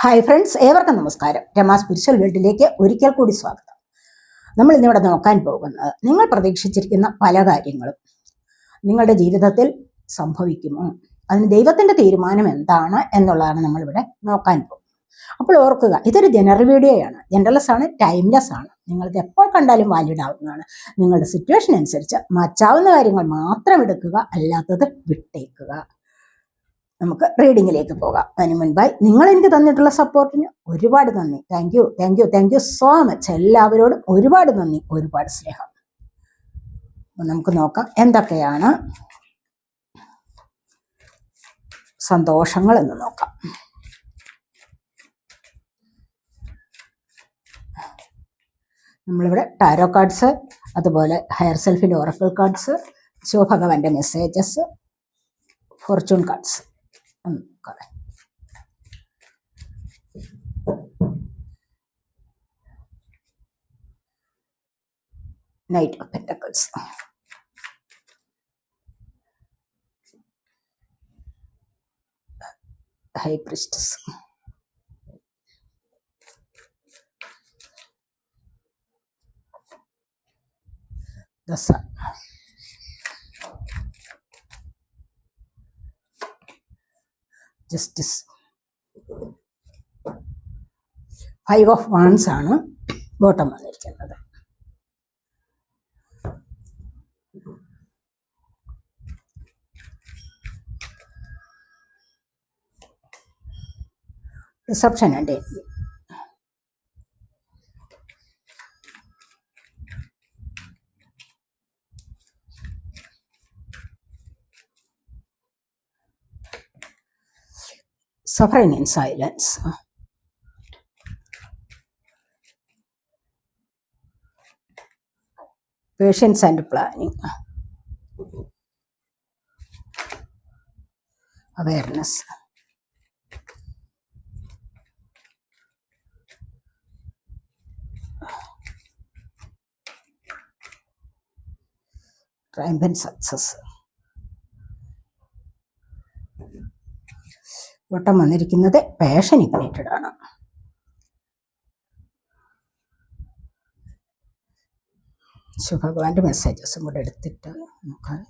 Hi friends, ഏവർക്കും നമസ്കാരം. Rama spiritual വേൾഡിലേക്ക് ഒരിക്കൽ കൂടി സ്വാഗതം. നമ്മൾ ഇന്നിവിടെ നോക്കാൻ പോകുന്നത് നിങ്ങൾ പ്രതീക്ഷിച്ചിരിക്കുന്ന പല കാര്യങ്ങളും നിങ്ങളുടെ ജീവിതത്തിൽ സംഭവിക്കുമോ, അതിന് ദൈവത്തിൻ്റെ തീരുമാനം എന്താണ് എന്നുള്ളതാണ് നമ്മളിവിടെ നോക്കാൻ പോകുന്നത്. അപ്പോൾ ഓർക്കുക, ഇതൊരു ജനറൽ വീഡിയോയാണ്, ജനറൽലെസ് ആണ്, ടൈംലെസ് ആണ്. നിങ്ങളിത് എപ്പോൾ കണ്ടാലും വാലിഡ് ആവുന്നതാണ്. നിങ്ങളുടെ സിറ്റുവേഷൻ അനുസരിച്ച് മാറ്റാവുന്ന കാര്യങ്ങൾ മാത്രം എടുക്കുക, അല്ലാത്തത് വിട്ടേക്കുക. നമുക്ക് റീഡിങ്ങിലേക്ക് പോകാം. അതിന് മുൻപായി നിങ്ങൾ എനിക്ക് തന്നിട്ടുള്ള സപ്പോർട്ടിന് ഒരുപാട് നന്ദി. Thank you so much. എല്ലാവരോടും ഒരുപാട് നന്ദി, ഒരുപാട് സ്നേഹം. നമുക്ക് നോക്കാം എന്തൊക്കെയാണ് സന്തോഷങ്ങൾ എന്ന് നോക്കാം. നമ്മളിവിടെ ടാരോ കാർഡ്സ്, അതുപോലെ ഹയർ സെൽഫിൻ്റെ ഒറക്കിൾ കാർഡ്സ്, ശിവഭഗവാന്റെ messages, fortune cards. Knight of pentacles, high priestess, the sun, justice, 5 of wands ആണ് ബോട്ടം വന്നിരിക്കുന്നത്. Reception and suffering in silence, patience and planning, awareness, triumphant success. വട്ടം വന്നിരിക്കുന്നത് പാഷൻ ഇഗ്നൈറ്റഡ് ആണ്. ശിവഭഗവാന്റെ മെസ്സേജസും കൂടെ എടുത്തിട്ട് നോക്കാം.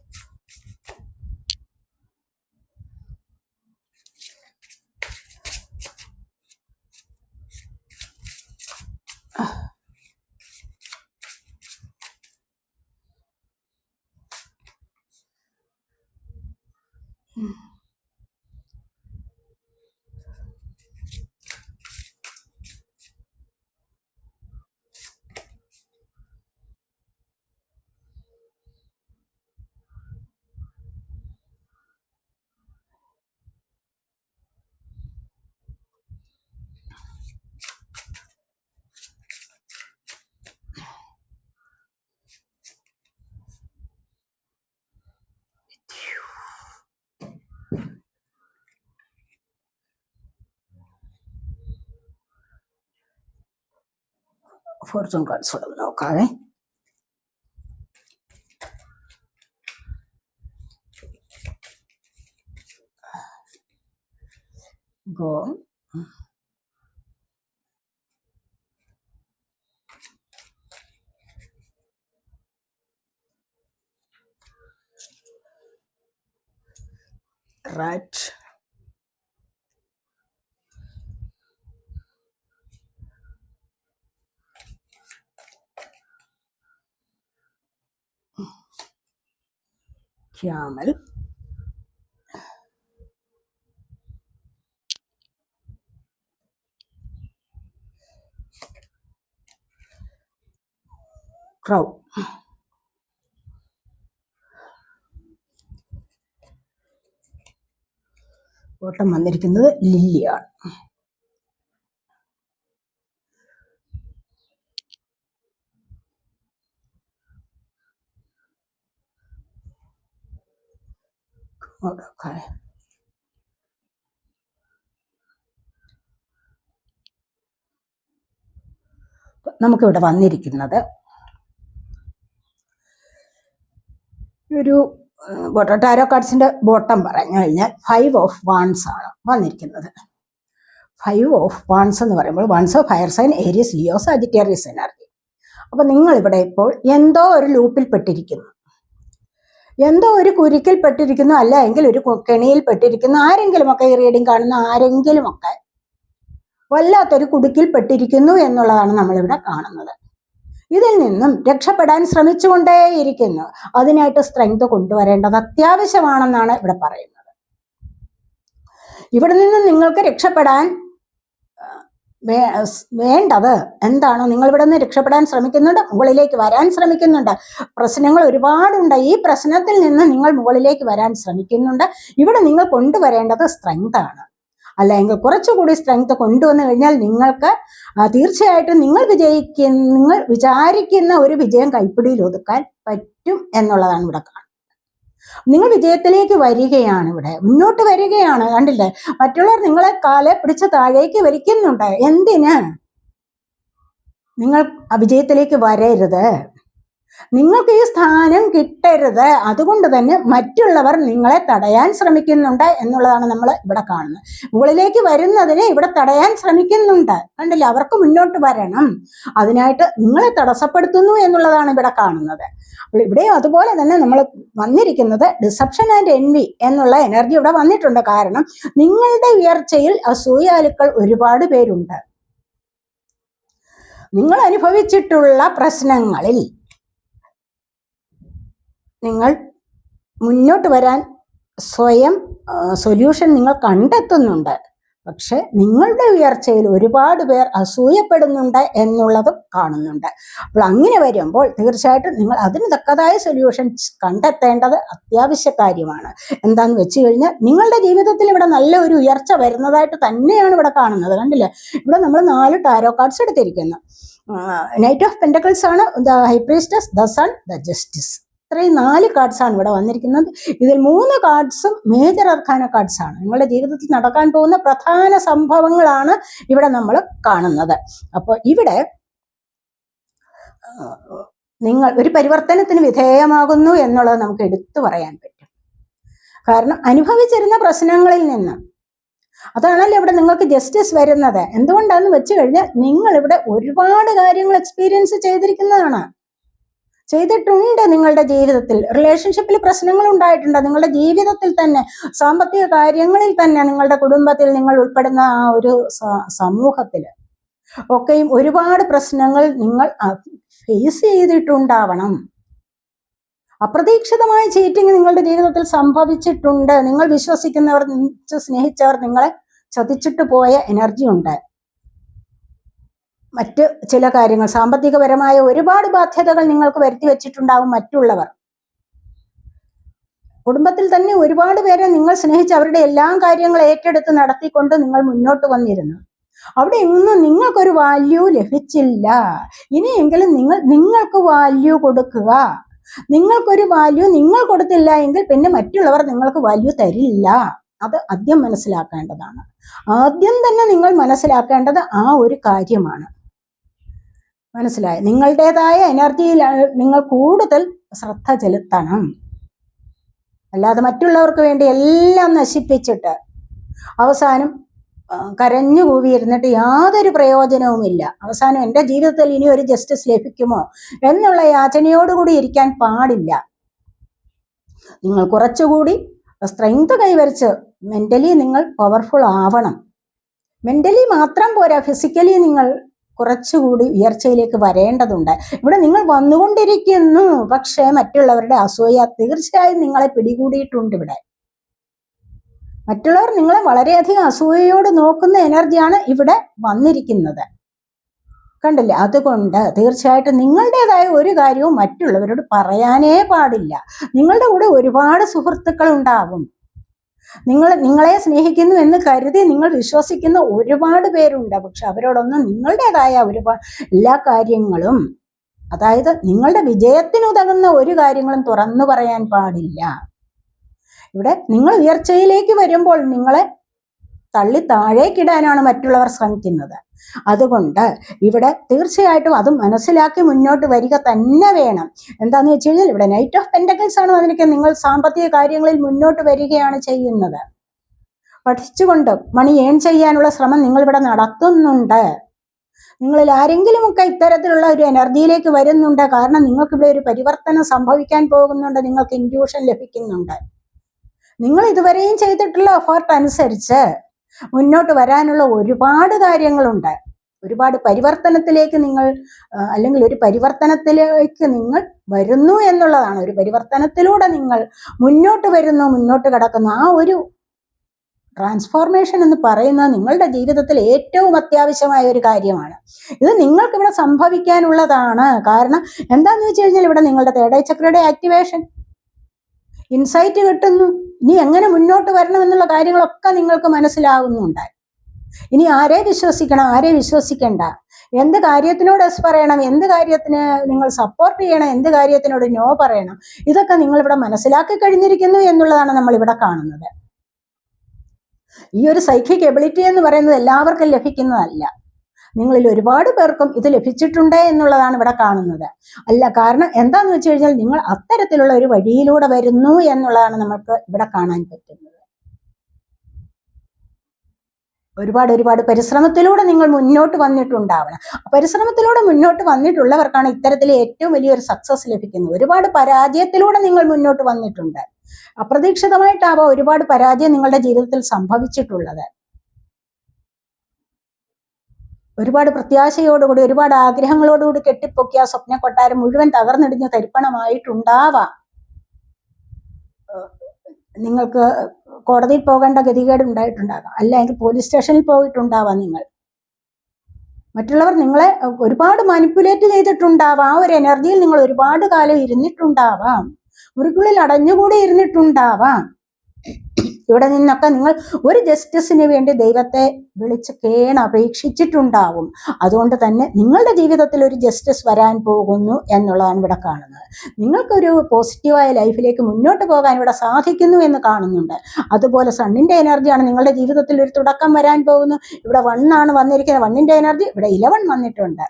ഫോർച്യൂൺ കാർഡ്സ് കൂടെ നോക്കാവേ. ഗോ, റൈറ്റ്, ക്യാമൽ, ക്രൗ, ഓട്ടം വന്നിരിക്കുന്നത് ലില്ലിയാണ്. നമുക്കിവിടെ വന്നിരിക്കുന്നത് ഒരു ടാരോ കാർഡ്സിന്റെ ബോട്ടം പറഞ്ഞു കഴിഞ്ഞാൽ 5 of wands ആണ് വന്നിരിക്കുന്നത്. ഫൈവ് ഓഫ് വാൺസ് എന്ന് പറയുമ്പോൾ wands of fire sign, Aries, Leo, Sagittarius energy. അപ്പൊ നിങ്ങൾ ഇവിടെ ഇപ്പോൾ എന്തോ ഒരു ലൂപ്പിൽ പെട്ടിരിക്കുന്നു, എന്തോ ഒരു കുരുക്കിൽ പെട്ടിരിക്കുന്നു, അല്ല എങ്കിൽ ഒരു കെണിയിൽ പെട്ടിരിക്കുന്നു. ആരെങ്കിലുമൊക്കെ ഈ റീഡിങ് കാണുന്ന ആരെങ്കിലുമൊക്കെ വല്ലാത്തൊരു കുടുക്കിൽ പെട്ടിരിക്കുന്നു എന്നുള്ളതാണ് നമ്മളിവിടെ കാണുന്നത്. ഇതിൽ നിന്നും രക്ഷപ്പെടാൻ ശ്രമിച്ചുകൊണ്ടേയിരിക്കുന്നു. അതിനായിട്ട് സ്ട്രെങ്ത് കൊണ്ടുവരേണ്ടത് അത്യാവശ്യമാണെന്നാണ് ഇവിടെ പറയുന്നത്. ഇവിടെ നിന്നും നിങ്ങൾക്ക് രക്ഷപ്പെടാൻ വേണ്ടത് എന്താണോ, നിങ്ങൾ ഇവിടെ നിന്ന് രക്ഷപ്പെടാൻ ശ്രമിക്കുന്നുണ്ട്, മുകളിലേക്ക് വരാൻ ശ്രമിക്കുന്നുണ്ട്. പ്രശ്നങ്ങൾ ഒരുപാടുണ്ട്. ഈ പ്രശ്നത്തിൽ നിന്ന് നിങ്ങൾ മുകളിലേക്ക് വരാൻ ശ്രമിക്കുന്നുണ്ട്. ഇവിടെ നിങ്ങൾ കൊണ്ടുവരേണ്ടത് സ്ട്രെങ്ത് ആണ്. അല്ലെങ്കിൽ കുറച്ചുകൂടി സ്ട്രെങ്ത് കൊണ്ടുവന്നു കഴിഞ്ഞാൽ നിങ്ങൾക്ക് തീർച്ചയായിട്ടും നിങ്ങൾ വിചാരിക്കുന്ന ഒരു വിജയം കൈപ്പിടിയിൽ ഒതുക്കാൻ പറ്റും എന്നുള്ളതാണ് ഇവിടെ കാണുന്നത്. നിങ്ങൾ വിജയത്തിലേക്ക് വരികയാണ്, ഇവിടെ മുന്നോട്ട് വരികയാണ്. കണ്ടില്ലേ, മറ്റുള്ളവർ നിങ്ങളെ കാലെ പിടിച്ച് താഴേക്ക് വലിക്കുന്നുണ്ട്. എന്തിന്? നിങ്ങൾ വിജയത്തിലേക്ക് വരരുത്, നിങ്ങൾക്ക് ഈ സ്ഥാനം കിട്ടരുത്. അതുകൊണ്ട് തന്നെ മറ്റുള്ളവർ നിങ്ങളെ തടയാൻ ശ്രമിക്കുന്നുണ്ട് എന്നുള്ളതാണ് നമ്മൾ ഇവിടെ കാണുന്നത്. മുകളിലേക്ക് വരുന്നതിനെ ഇവിടെ തടയാൻ ശ്രമിക്കുന്നുണ്ട്. കണ്ടില്ലേ, അവർക്ക് മുന്നോട്ട് വരണം, അതിനായിട്ട് നിങ്ങളെ തടസ്സപ്പെടുത്തുന്നു എന്നുള്ളതാണ് ഇവിടെ കാണുന്നത്. അപ്പോൾ ഇവിടെയും അതുപോലെ തന്നെ നമ്മൾ വന്നിരിക്കുന്നത് ഡിസപ്ഷൻ ആൻഡ് എൻവി എന്നുള്ള എനർജി ഇവിടെ വന്നിട്ടുണ്ട്. കാരണം നിങ്ങളുടെ ഉയർച്ചയിൽ അസൂയാലുക്കൾ ഒരുപാട് പേരുണ്ട്. നിങ്ങൾ അനുഭവിച്ചിട്ടുള്ള പ്രശ്നങ്ങളിൽ നിങ്ങൾ മുന്നോട്ട് വരാൻ സ്വയം സൊല്യൂഷൻ നിങ്ങൾ കണ്ടെത്തുന്നുണ്ട്. പക്ഷെ നിങ്ങളുടെ ഉയർച്ചയിൽ ഒരുപാട് പേർ അസൂയപ്പെടുന്നുണ്ട് എന്നുള്ളതും കാണുന്നുണ്ട്. അപ്പോൾ അങ്ങനെ വരുമ്പോൾ തീർച്ചയായിട്ടും നിങ്ങൾ അതിന് തക്കതായ സൊല്യൂഷൻ കണ്ടെത്തേണ്ടത് അത്യാവശ്യ കാര്യമാണ്. എന്താന്ന് വെച്ച് കഴിഞ്ഞാൽ നിങ്ങളുടെ ജീവിതത്തിൽ ഇവിടെ നല്ല ഒരു ഉയർച്ച വരുന്നതായിട്ട് തന്നെയാണ് ഇവിടെ കാണുന്നത്. കണ്ടില്ലേ, ഇവിടെ നമ്മൾ 4 ടാരോ കാർഡ്സ് എടുത്തിരിക്കുന്നു. നൈറ്റ് ഓഫ് പെന്റക്കിൾസ് ആണ്, the high priestess, the sun, the justice. ഇത്രയും 4 കാർഡ്സാണ് ഇവിടെ വന്നിരിക്കുന്നത്. ഇതിൽ 3 കാർഡ്സും മേജർ അർക്കാന കാർഡ്സ് ആണ്. നിങ്ങളുടെ ജീവിതത്തിൽ നടക്കാൻ പോകുന്ന പ്രധാന സംഭവങ്ങളാണ് ഇവിടെ നമ്മൾ കാണുന്നത്. അപ്പോൾ ഇവിടെ നിങ്ങൾ ഒരു പരിവർത്തനത്തിന് വിധേയമാകുന്നു എന്നുള്ളത് നമുക്ക് എടുത്തു പറയാൻ പറ്റും. കാരണം അനുഭവിച്ചിരുന്ന പ്രശ്നങ്ങളിൽ നിന്ന്, അതാണല്ലോ ഇവിടെ നിങ്ങൾക്ക് ജസ്റ്റിസ് വരുന്നത്. എന്തുകൊണ്ടാണെന്ന് വെച്ച് കഴിഞ്ഞാൽ നിങ്ങൾ ഇവിടെ ഒരുപാട് കാര്യങ്ങൾ എക്സ്പീരിയൻസ് ചെയ്തിട്ടുണ്ട്. നിങ്ങളുടെ ജീവിതത്തിൽ റിലേഷൻഷിപ്പിൽ പ്രശ്നങ്ങൾ ഉണ്ടായിട്ടുണ്ട്. നിങ്ങളുടെ ജീവിതത്തിൽ തന്നെ, സാമ്പത്തിക കാര്യങ്ങളിൽ തന്നെ, നിങ്ങളുടെ കുടുംബത്തിൽ, നിങ്ങൾ ഉൾപ്പെടുന്ന ആ ഒരു സമൂഹത്തിൽ ഒക്കെയും ഒരുപാട് പ്രശ്നങ്ങൾ നിങ്ങൾ ഫേസ് ചെയ്തിട്ടുണ്ടാവണം. അപ്രതീക്ഷിതമായ ചീറ്റിംഗ് നിങ്ങളുടെ ജീവിതത്തിൽ സംഭവിച്ചിട്ടുണ്ട്. നിങ്ങൾ വിശ്വസിക്കുന്നവർ, സ്നേഹിച്ചവർ നിങ്ങളെ ചതിച്ചിട്ട് പോയ എനർജി ഉണ്ട്. മറ്റ് ചില കാര്യങ്ങൾ, സാമ്പത്തികപരമായ ഒരുപാട് ബാധ്യതകൾ നിങ്ങൾക്ക് വരുത്തി വെച്ചിട്ടുണ്ടാവും മറ്റുള്ളവർ. കുടുംബത്തിൽ തന്നെ ഒരുപാട് പേരെ നിങ്ങൾ സ്നേഹിച്ച് അവരുടെ എല്ലാ കാര്യങ്ങളും ഏറ്റെടുത്ത് നടത്തിക്കൊണ്ട് നിങ്ങൾ മുന്നോട്ട് വന്നിരുന്നു. അവിടെ ഒന്നും നിങ്ങൾക്കൊരു വാല്യൂ ലഭിച്ചില്ല. ഇനിയെങ്കിലും നിങ്ങൾക്ക് വാല്യൂ കൊടുക്കുക. നിങ്ങൾക്കൊരു വാല്യൂ നിങ്ങൾ കൊടുത്തില്ല എങ്കിൽ പിന്നെ മറ്റുള്ളവർ നിങ്ങൾക്ക് വാല്യൂ തരില്ല. അത് ആദ്യം മനസ്സിലാക്കേണ്ടതാണ്. ആദ്യം തന്നെ നിങ്ങൾ മനസ്സിലാക്കേണ്ടത് ആ ഒരു കാര്യമാണ്. മനസ്സിലായി? നിങ്ങളുടേതായ എനർജിയിൽ നിങ്ങൾ കൂടുതൽ ശ്രദ്ധ ചെലുത്തണം. അല്ലാതെ മറ്റുള്ളവർക്ക് വേണ്ടി എല്ലാം നശിപ്പിച്ചിട്ട് അവസാനം കരഞ്ഞു കൂവിയിരുന്നിട്ട് യാതൊരു പ്രയോജനവുമില്ല. അവസാനം എൻ്റെ ജീവിതത്തിൽ ഇനി ഒരു ജസ്റ്റിസ് ലഭിക്കുമോ എന്നുള്ള യാചനയോടുകൂടി ഇരിക്കാൻ പാടില്ല. നിങ്ങൾ കുറച്ചുകൂടി സ്ട്രെങ്ത് കൈവരിച്ച് മെന്റലി നിങ്ങൾ പവർഫുൾ ആവണം. മെന്റലി മാത്രം പോരാ, ഫിസിക്കലി നിങ്ങൾ കുറച്ചുകൂടി ഉയർച്ചയിലേക്ക് വരേണ്ടതുണ്ട്. ഇവിടെ നിങ്ങൾ വന്നുകൊണ്ടിരിക്കുന്നു, പക്ഷേ മറ്റുള്ളവരുടെ അസൂയ തീർച്ചയായും നിങ്ങളെ പിടികൂടിയിട്ടുണ്ട്. ഇവിടെ മറ്റുള്ളവർ നിങ്ങളെ വളരെയധികം അസൂയയോട് നോക്കുന്ന എനർജിയാണ് ഇവിടെ വന്നിരിക്കുന്നത്. കണ്ടില്ലേ? അതുകൊണ്ട് തീർച്ചയായിട്ടും നിങ്ങളുടേതായ ഒരു കാര്യവും മറ്റുള്ളവരോട് പറയാനേ പാടില്ല. നിങ്ങളുടെ കൂടെ ഒരുപാട് സുഹൃത്തുക്കൾ ഉണ്ടാകും. നിങ്ങളെ സ്നേഹിക്കുന്നു എന്ന് കരുതി നിങ്ങൾ വിശ്വസിക്കുന്ന ഒരുപാട് പേരുണ്ട്. പക്ഷെ അവരോടൊന്നും നിങ്ങളുടേതായ ഒരുപാട് എല്ലാ കാര്യങ്ങളും, അതായത് നിങ്ങളുടെ വിജയത്തിനുതകുന്ന ഒരു കാര്യങ്ങളും തുറന്നു പറയാൻ പാടില്ല. ഇവിടെ നിങ്ങൾ ഉയർച്ചയിലേക്ക് വരുമ്പോൾ നിങ്ങളെ തള്ളി താഴേക്കിടാനാണ് മറ്റുള്ളവർ ശ്രമിക്കുന്നത്. അതുകൊണ്ട് ഇവിടെ തീർച്ചയായിട്ടും അത് മനസ്സിലാക്കി മുന്നോട്ട് വരിക തന്നെ വേണം. എന്താന്ന് വെച്ച് കഴിഞ്ഞാൽ ഇവിടെ നൈറ്റ് ഓഫ് പെന്റക്കിൾസ് ആണ് വന്നിരിക്കുന്നത്. നിങ്ങൾ സാമ്പത്തിക കാര്യങ്ങളിൽ മുന്നോട്ട് വരികയാണ് ചെയ്യുന്നത്. പഠിച്ചുകൊണ്ട് മണി ഏൺ ചെയ്യാനുള്ള ശ്രമം നിങ്ങളിവിടെ നടത്തുന്നുണ്ട്. നിങ്ങളിൽ ആരെങ്കിലുമൊക്കെ ഇത്തരത്തിലുള്ള ഒരു എനർജിയിലേക്ക് വരുന്നുണ്ട്. കാരണം നിങ്ങൾക്കിവിടെ ഒരു പരിവർത്തനം സംഭവിക്കാൻ പോകുന്നുണ്ട്. നിങ്ങൾക്ക് ഇൻഡ്യൂഷൻ ലഭിക്കുന്നുണ്ട്. നിങ്ങൾ ഇതുവരെയും ചെയ്തിട്ടുള്ള എഫേർട്ട് അനുസരിച്ച് മുന്നോട്ട് വരാനുള്ള ഒരുപാട് കാര്യങ്ങളുണ്ട്. ഒരുപാട് പരിവർത്തനത്തിലേക്ക് നിങ്ങൾ അല്ലെങ്കിൽ ഒരു പരിവർത്തനത്തിലേക്ക് നിങ്ങൾ വരുന്നു എന്നുള്ളതാണ്. ഒരു പരിവർത്തനത്തിലൂടെ നിങ്ങൾ മുന്നോട്ട് വരുന്നു, മുന്നോട്ട് കടക്കുന്നു. ആ ഒരു ട്രാൻസ്ഫോർമേഷൻ എന്ന് പറയുന്നത് നിങ്ങളുടെ ജീവിതത്തിൽ ഏറ്റവും അത്യാവശ്യമായ ഒരു കാര്യമാണ്. ഇത് നിങ്ങൾക്കിവിടെ സംഭവിക്കാനുള്ളതാണ്. കാരണം എന്താന്ന് വെച്ച് കഴിഞ്ഞാൽ ഇവിടെ നിങ്ങളുടെ തേർഡ് ഐ ചക്രയുടെ ആക്ടിവേഷൻ, ഇൻസൈറ്റ് കിട്ടുന്നു. ഇനി എങ്ങനെ മുന്നോട്ട് വരണം എന്നുള്ള കാര്യങ്ങളൊക്കെ നിങ്ങൾക്ക് മനസ്സിലാകുന്നുണ്ട്. ഇനി ആരെ വിശ്വസിക്കണം, ആരെ വിശ്വസിക്കണ്ട, എന്ത് കാര്യത്തിനോട് എസ് പറയണം, എന്ത് കാര്യത്തിന് നിങ്ങൾ സപ്പോർട്ട് ചെയ്യണം, എന്ത് കാര്യത്തിനോട് നോ പറയണം, ഇതൊക്കെ നിങ്ങൾ ഇവിടെ മനസ്സിലാക്കി കഴിഞ്ഞിരിക്കുന്നു എന്നുള്ളതാണ് നമ്മൾ ഇവിടെ കാണുന്നത്. ഈ ഒരു സൈക്കിക് എബിലിറ്റി എന്ന് പറയുന്നത് എല്ലാവർക്കും ലഭിക്കുന്നതല്ല. നിങ്ങളിൽ ഒരുപാട് പേർക്കും ഇത് ലഭിച്ചിട്ടുണ്ട് എന്നുള്ളതാണ് ഇവിടെ കാണുന്നത്. അല്ല, കാരണം എന്താന്ന് വെച്ച് കഴിഞ്ഞാൽ നിങ്ങൾ അത്തരത്തിലുള്ള ഒരു വഴിയിലൂടെ വരുന്നു എന്നുള്ളതാണ് നമുക്ക് ഇവിടെ കാണാൻ പറ്റുന്നത്. ഒരുപാട് പരിശ്രമത്തിലൂടെ നിങ്ങൾ മുന്നോട്ട് വന്നിട്ടുണ്ടാവണം. പരിശ്രമത്തിലൂടെ മുന്നോട്ട് വന്നിട്ടുള്ളവർക്കാണ് ഇത്തരത്തിൽ ഏറ്റവും വലിയൊരു സക്സസ് ലഭിക്കുന്നത്. ഒരുപാട് പരാജയത്തിലൂടെ നിങ്ങൾ മുന്നോട്ട് വന്നിട്ടുണ്ട്. അപ്രതീക്ഷിതമായിട്ടാവാം ഒരുപാട് പരാജയം നിങ്ങളുടെ ജീവിതത്തിൽ സംഭവിച്ചിട്ടുള്ളത്. ഒരുപാട് പ്രത്യാശയോടുകൂടി, ഒരുപാട് ആഗ്രഹങ്ങളോടുകൂടി കെട്ടിപ്പൊക്കിയ സ്വപ്ന കൊട്ടാരം മുഴുവൻ തകർന്നിടിഞ്ഞ് തരിപ്പണമായിട്ടുണ്ടാവാം. നിങ്ങൾക്ക് കോടതിയിൽ പോകേണ്ട ഗതികേട് ഉണ്ടായിട്ടുണ്ടാകാം, അല്ലെങ്കിൽ പോലീസ് സ്റ്റേഷനിൽ പോയിട്ടുണ്ടാവാം. നിങ്ങൾ മറ്റുള്ളവർ നിങ്ങളെ ഒരുപാട് മാനിപ്പുലേറ്റ് ചെയ്തിട്ടുണ്ടാവാം. ആ ഒരു എനർജിയിൽ നിങ്ങൾ ഒരുപാട് കാലം ഇരുന്നിട്ടുണ്ടാവാം. മുറിക്കുള്ളിൽ അടഞ്ഞുകൂടി ഇരുന്നിട്ടുണ്ടാവാം. ഇവിടെ നിന്നൊക്കെ നിങ്ങൾ ഒരു ജസ്റ്റിസിന് വേണ്ടി ദൈവത്തെ വിളിച്ച് കേണപേക്ഷിച്ചിട്ടുണ്ടാവും. അതുകൊണ്ട് തന്നെ നിങ്ങളുടെ ജീവിതത്തിൽ ഒരു ജസ്റ്റിസ് വരാൻ പോകുന്നു എന്നുള്ളതാണ് ഇവിടെ കാണുന്നത്. നിങ്ങൾക്കൊരു പോസിറ്റീവായ ലൈഫിലേക്ക് മുന്നോട്ട് പോകാൻ ഇവിടെ സാധിക്കുന്നു എന്ന് കാണുന്നുണ്ട്. അതുപോലെ സണ്ണിന്റെ എനർജിയാണ് നിങ്ങളുടെ ജീവിതത്തിൽ ഒരു തുടക്കം വരാൻ പോകുന്നു. ഇവിടെ 1 ആണ് വന്നിരിക്കുന്നത്. 1ന്റെ എനർജി ഇവിടെ 11 വന്നിട്ടുണ്ട്.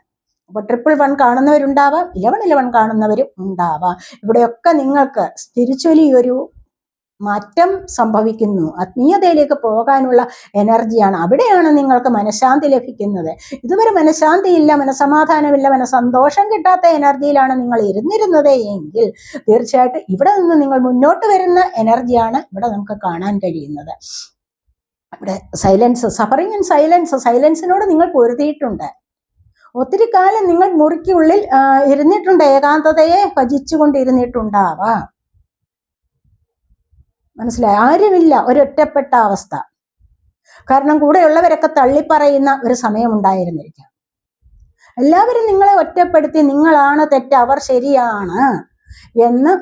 അപ്പോൾ 111 കാണുന്നവരുണ്ടാവാം, 1111 കാണുന്നവരും ഉണ്ടാവാം. ഇവിടെയൊക്കെ നിങ്ങൾക്ക് സ്പിരിച്വലി ഒരു മാറ്റം സംഭവിക്കുന്നു. ആത്മീയതയിലേക്ക് പോകാനുള്ള എനർജിയാണ്. അവിടെയാണ് നിങ്ങൾക്ക് മനഃശാന്തി ലഭിക്കുന്നത്. ഇതുവരെ മനഃശാന്തിയില്ല, മനസ്സമാധാനമില്ല, മനസ്സന്തോഷം കിട്ടാത്ത എനർജിയിലാണ് നിങ്ങൾ ഇരുന്നിരുന്നത് എങ്കിൽ തീർച്ചയായിട്ടും ഇവിടെ നിന്ന് നിങ്ങൾ മുന്നോട്ട് വരുന്ന എനർജിയാണ് ഇവിടെ നമുക്ക് കാണാൻ കഴിയുന്നത്. ഇവിടെ സൈലൻസ്, സഫറിങ് ആൻഡ് സൈലൻസിനോട് നിങ്ങൾ പൊരുതിയിട്ടുണ്ട്. ഒത്തിരി കാലം നിങ്ങൾ മുറിക്കുള്ളിൽ ഇരുന്നിട്ടുണ്ട്, ഏകാന്തതയെ ഭജിച്ചുകൊണ്ടിരുന്നിട്ടുണ്ടാവാം. മനസ്സിലായി? ആരുമില്ല, ഒരൊറ്റപ്പെട്ട അവസ്ഥ. കാരണം കൂടെയുള്ളവരൊക്കെ തള്ളിപ്പറയുന്ന ഒരു സമയം ഉണ്ടായിരുന്നിരിക്കാം. എല്ലാവരും നിങ്ങളെ ഒറ്റപ്പെടുത്തി നിങ്ങളാണ് തെറ്റ്, അവർ ശരിയാണ് എന്ന്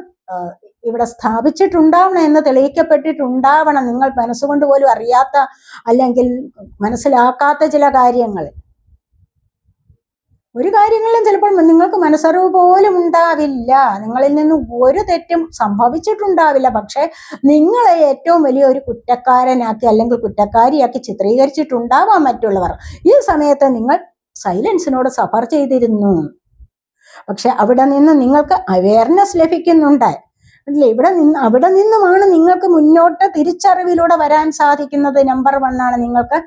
ഇവിടെ സ്ഥാപിച്ചിട്ടുണ്ടാവണം, എന്ന് തെളിയിക്കപ്പെട്ടിട്ടുണ്ടാവണം. നിങ്ങൾ മനസ്സുകൊണ്ട് പോലും അറിയാത്ത അല്ലെങ്കിൽ മനസ്സിലാക്കാത്ത ചില കാര്യങ്ങൾ, ഒരു കാര്യങ്ങളിലും ചിലപ്പോൾ നിങ്ങൾക്ക് മനസ്സറിവ് പോലും ഉണ്ടാവില്ല. നിങ്ങളിൽ നിന്ന് ഒരു തെറ്റും സംഭവിച്ചിട്ടുണ്ടാവില്ല. പക്ഷെ നിങ്ങളെ ഏറ്റവും വലിയ ഒരു കുറ്റക്കാരനാക്കി അല്ലെങ്കിൽ കുറ്റക്കാരിയാക്കി ചിത്രീകരിച്ചിട്ടുണ്ടാവാം മറ്റുള്ളവർ. ഈ സമയത്ത് നിങ്ങൾ സൈലൻസിനോട് സഫർ ചെയ്തിരുന്നു. പക്ഷെ അവിടെ നിന്ന് നിങ്ങൾക്ക് അവയർനെസ് ലഭിക്കുന്നുണ്ട് അല്ലേ? അവിടെ നിന്നുമാണ് നിങ്ങൾക്ക് മുന്നോട്ട് തിരിച്ചറിവിലൂടെ വരാൻ സാധിക്കുന്നത്. നമ്പർ 1 ആണ് നിങ്ങൾക്ക്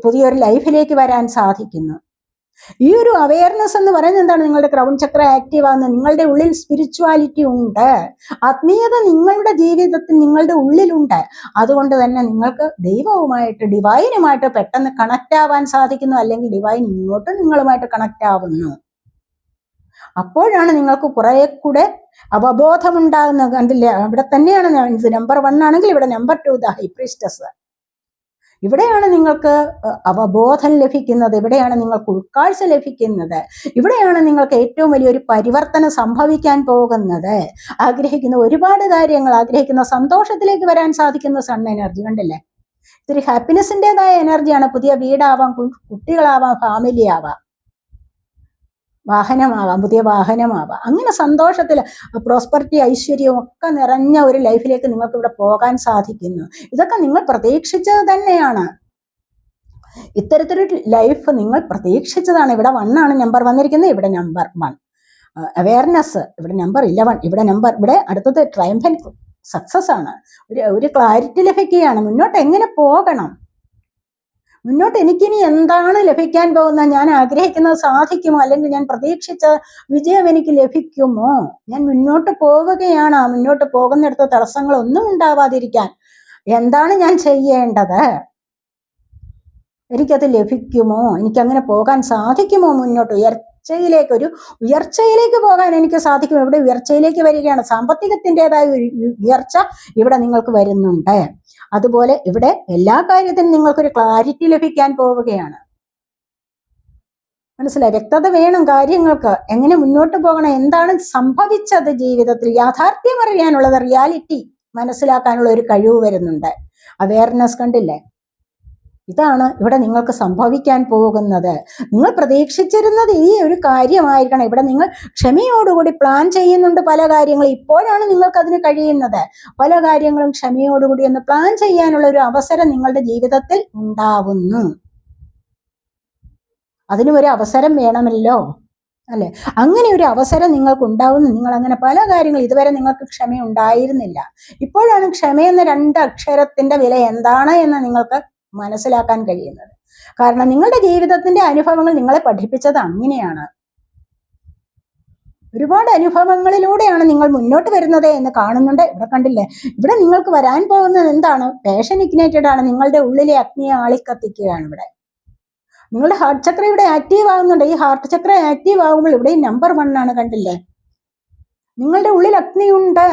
പുതിയൊരു ലൈഫിലേക്ക് വരാൻ സാധിക്കുന്നത്. ഈ ഒരു അവയർനെസ് എന്ന് പറയുന്നത് എന്താണ്? നിങ്ങളുടെ ക്രൗൺ ചക്ര ആക്റ്റീവ് ആകുന്നത്. നിങ്ങളുടെ ഉള്ളിൽ സ്പിരിച്വാലിറ്റി ഉണ്ട്, ആത്മീയത നിങ്ങളുടെ ജീവിതത്തിൽ നിങ്ങളുടെ ഉള്ളിലുണ്ട്. അതുകൊണ്ട് തന്നെ നിങ്ങൾക്ക് ദൈവവുമായിട്ട്, ഡിവൈനുമായിട്ട് പെട്ടെന്ന് കണക്ട് ആവാൻ സാധിക്കുന്നു, അല്ലെങ്കിൽ ഡിവൈൻ ഇങ്ങോട്ട് നിങ്ങളുമായിട്ട് കണക്ട് ആവുന്നു. അപ്പോഴാണ് നിങ്ങൾക്ക് കുറെ കൂടെ അവബോധമുണ്ടാകുന്നത്. കണ്ടില്ലേ? ഇവിടെ തന്നെയാണ് ഇത് നമ്പർ 1 ആണെങ്കിൽ ഇവിടെ നമ്പർ 2 ദ ഹൈ പ്രീസ്റ്റസ്. ഇവിടെയാണ് നിങ്ങൾക്ക് അവബോധം ലഭിക്കുന്നത്, ഇവിടെയാണ് നിങ്ങൾക്ക് ഉൾക്കാഴ്ച ലഭിക്കുന്നത്, ഇവിടെയാണ് നിങ്ങൾക്ക് ഏറ്റവും വലിയൊരു പരിവർത്തനം സംഭവിക്കാൻ പോകുന്നത്. ആഗ്രഹിക്കുന്ന ഒരുപാട് കാര്യങ്ങൾ, ആഗ്രഹിക്കുന്ന സന്തോഷത്തിലേക്ക് വരാൻ സാധിക്കുന്ന സൺ എനർജി കണ്ടില്ലേ? ഇത്തിരി ഹാപ്പിനെസിൻ്റെതായ എനർജിയാണ്. പുതിയ വീടാവാം, കുട്ടികളാവാം, ഫാമിലി ആവാം, വാഹനമാവാം, പുതിയ വാഹനമാവാം. അങ്ങനെ സന്തോഷത്തിൽ പ്രോസ്പെറിറ്റി, ഐശ്വര്യവും ഒക്കെ നിറഞ്ഞ ഒരു ലൈഫിലേക്ക് നിങ്ങൾക്ക് ഇവിടെ പോകാൻ സാധിക്കുന്നു. ഇതൊക്കെ നിങ്ങൾ പ്രതീക്ഷിച്ചത് തന്നെയാണ്. ഇത്തരത്തിലൊരു ലൈഫ് നിങ്ങൾ പ്രതീക്ഷിച്ചതാണ്. ഇവിടെ 1 ആണ് നമ്പർ വന്നിരിക്കുന്നത്. ഇവിടെ നമ്പർ 1 അവയർനെസ്, ഇവിടെ നമ്പർ 11, ഇവിടെ അടുത്തത് ട്രയംഫന്റ് സക്സസ് ആണ്, ഒരു ക്ലാരിറ്റി ലഭിക്കുകയാണ്. മുന്നോട്ട് എങ്ങനെ പോകണം, മുന്നോട്ട് എനിക്കിനി എന്താണ് ലഭിക്കാൻ പോകുന്നത്, ഞാൻ ആഗ്രഹിക്കുന്നത് സാധിക്കുമോ, അല്ലെങ്കിൽ ഞാൻ പ്രതീക്ഷിച്ച വിജയം എനിക്ക് ലഭിക്കുമോ, ഞാൻ മുന്നോട്ട് പോവുകയാണ്, മുന്നോട്ട് പോകുന്നിടത്ത് തടസ്സങ്ങളൊന്നും ഉണ്ടാവാതിരിക്കാൻ എന്താണ് ഞാൻ ചെയ്യേണ്ടത്, എനിക്കത് ലഭിക്കുമോ, എനിക്കങ്ങനെ പോകാൻ സാധിക്കുമോ, മുന്നോട്ട് ഉയർച്ചയിലേക്ക് പോകാൻ എനിക്ക് സാധിക്കുമോ. ഇവിടെ ഉയർച്ചയിലേക്ക് വരികയാണ്, സാമ്പത്തികത്തിൻ്റെതായ ഒരു ഉയർച്ച ഇവിടെ നിങ്ങൾക്ക് വരുന്നുണ്ട്. അതുപോലെ ഇവിടെ എല്ലാ കാര്യത്തിനും നിങ്ങൾക്കൊരു ക്ലാരിറ്റി ലഭിക്കാൻ പോവുകയാണ്. മനസ്സിലായി? വ്യക്തത വേണം കാര്യങ്ങൾക്ക്, എങ്ങനെ മുന്നോട്ട് പോകണം, എന്താണ് സംഭവിച്ചത് ജീവിതത്തിൽ, യാഥാർത്ഥ്യം അറിയാനുള്ളത്, റിയാലിറ്റി മനസ്സിലാക്കാനുള്ള ഒരു കഴിവ് വരുന്നുണ്ട്. അവയർനെസ് കണ്ടില്ലേ? ഇതാണ് ഇവിടെ നിങ്ങൾക്ക് സംഭവിക്കാൻ പോകുന്നത്. നിങ്ങൾ പ്രതീക്ഷിച്ചിരുന്നത് ഈ ഒരു കാര്യമായിരിക്കണം. ഇവിടെ നിങ്ങൾ ക്ഷമയോടുകൂടി പ്ലാൻ ചെയ്യുന്നുണ്ട് പല കാര്യങ്ങളും. ഇപ്പോഴാണ് നിങ്ങൾക്ക് അതിന് കഴിയുന്നത്. പല കാര്യങ്ങളും ക്ഷമയോടുകൂടി ഒന്ന് പ്ലാൻ ചെയ്യാനുള്ള ഒരു അവസരം നിങ്ങളുടെ ജീവിതത്തിൽ ഉണ്ടാവുന്നു. അതിനും ഒരു അവസരം വേണമല്ലോ, അല്ലെ? അങ്ങനെ ഒരു അവസരം നിങ്ങൾക്ക് ഉണ്ടാവുന്നു. നിങ്ങൾ അങ്ങനെ പല കാര്യങ്ങൾ ഇതുവരെ നിങ്ങൾക്ക് ക്ഷമ ഉണ്ടായിരുന്നില്ല. ഇപ്പോഴാണ് ക്ഷമയെന്ന 2 അക്ഷരത്തിന്റെ വില എന്താണ് എന്ന് നിങ്ങൾക്ക് മനസ്സിലാക്കാൻ കഴിയുന്നത്. കാരണം നിങ്ങളുടെ ജീവിതത്തിന്റെ അനുഭവങ്ങൾ നിങ്ങളെ പഠിപ്പിച്ചത് അങ്ങനെയാണ്. ഒരുപാട് അനുഭവങ്ങളിലൂടെയാണ് നിങ്ങൾ മുന്നോട്ട് വരുന്നത് എന്ന് കാണുന്നുണ്ട്. ഇവിടെ കണ്ടില്ലേ? ഇവിടെ നിങ്ങൾക്ക് വരാൻ പോകുന്നത് എന്താണ്? പാഷൻ ഇഗ്നൈറ്റഡ് ആണ്. നിങ്ങളുടെ ഉള്ളിലെ അഗ്നിയെ ആളിക്കത്തിക്കുകയാണ്. ഇവിടെ നിങ്ങളുടെ ഹാർട്ട് ചക്ര ഇവിടെ ആക്റ്റീവ് ആകുന്നുണ്ട്. ഈ ഹാർട്ട് ചക്ര ആക്റ്റീവ് ആകുമ്പോൾ ഇവിടെ നമ്പർ 1 ആണ്. കണ്ടില്ലേ? നിങ്ങളുടെ ഉള്ളിൽ അഗ്നിയുണ്ട്.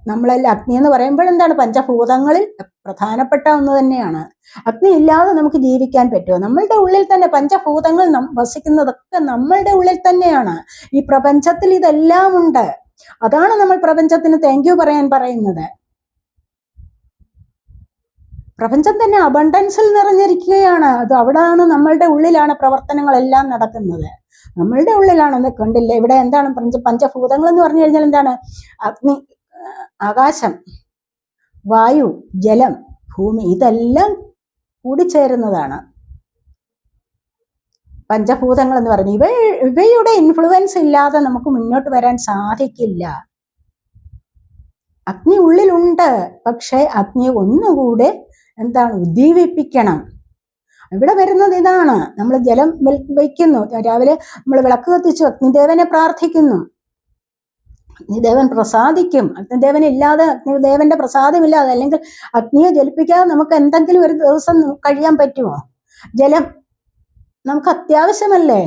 നമ്മളെല്ലാം അഗ്നി എന്ന് പറയുമ്പോൾ എന്താണ്? പഞ്ചഭൂതങ്ങളിൽ പ്രധാനപ്പെട്ട ഒന്ന് തന്നെയാണ്. അഗ്നി ഇല്ലാതെ നമുക്ക് ജീവിക്കാൻ പറ്റുമോ? നമ്മളുടെ ഉള്ളിൽ തന്നെ പഞ്ചഭൂതങ്ങൾ വസിക്കുന്നതൊക്കെ നമ്മളുടെ ഉള്ളിൽ തന്നെയാണ്. ഈ പ്രപഞ്ചത്തിൽ ഇതെല്ലാം ഉണ്ട്. അതാണ് നമ്മൾ പ്രപഞ്ചത്തിന് താങ്ക് യു പറയാൻ പറയുന്നത്. പ്രപഞ്ചം തന്നെ അബണ്ടൻസിൽ നിറഞ്ഞിരിക്കുകയാണ്. അത് അവിടാണ്, നമ്മളുടെ ഉള്ളിലാണ് പ്രവർത്തനങ്ങളെല്ലാം നടക്കുന്നത്. നമ്മളുടെ ഉള്ളിലാണെന്ന് കണ്ടില്ലേ? ഇവിടെ എന്താണ് പഞ്ചഭൂതങ്ങൾ എന്ന് പറഞ്ഞു കഴിഞ്ഞാൽ എന്താണ്? അഗ്നി, ആകാശം, വായു, ജലം, ഭൂമി, ഇതെല്ലാം കൂടിച്ചേരുന്നതാണ് പഞ്ചഭൂതങ്ങൾ എന്ന് പറഞ്ഞു. ഇവയുടെ ഇൻഫ്ലുവൻസ് ഇല്ലാതെ നമുക്ക് മുന്നോട്ട് വരാൻ സാധിക്കില്ല. അഗ്നി ഉള്ളിലുണ്ട്, പക്ഷെ അഗ്നി ഒന്നുകൂടെ എന്താണ്? ഉദ്ദീപിപ്പിക്കണം. ഇവിടെ വരുന്നത് ഇതാണ്. നമ്മൾ ജലം വയ്ക്കുന്നു, രാവിലെ നമ്മൾ വിളക്ക് കത്തിച്ചു, അഗ്നിദേവനെ പ്രാർത്ഥിക്കുന്നു, അഗ്നിദേവൻ പ്രസാദിക്കും. അഗ്നിദേവനില്ലാതെ, അഗ്നിദേവന്റെ പ്രസാദമില്ലാതെ, അല്ലെങ്കിൽ അഗ്നിയെ ജലിപ്പിക്കാതെ നമുക്ക് എന്തെങ്കിലും ഒരു ദിവസം കഴിയാൻ പറ്റുമോ? ജലം നമുക്ക് അത്യാവശ്യമല്ലേ?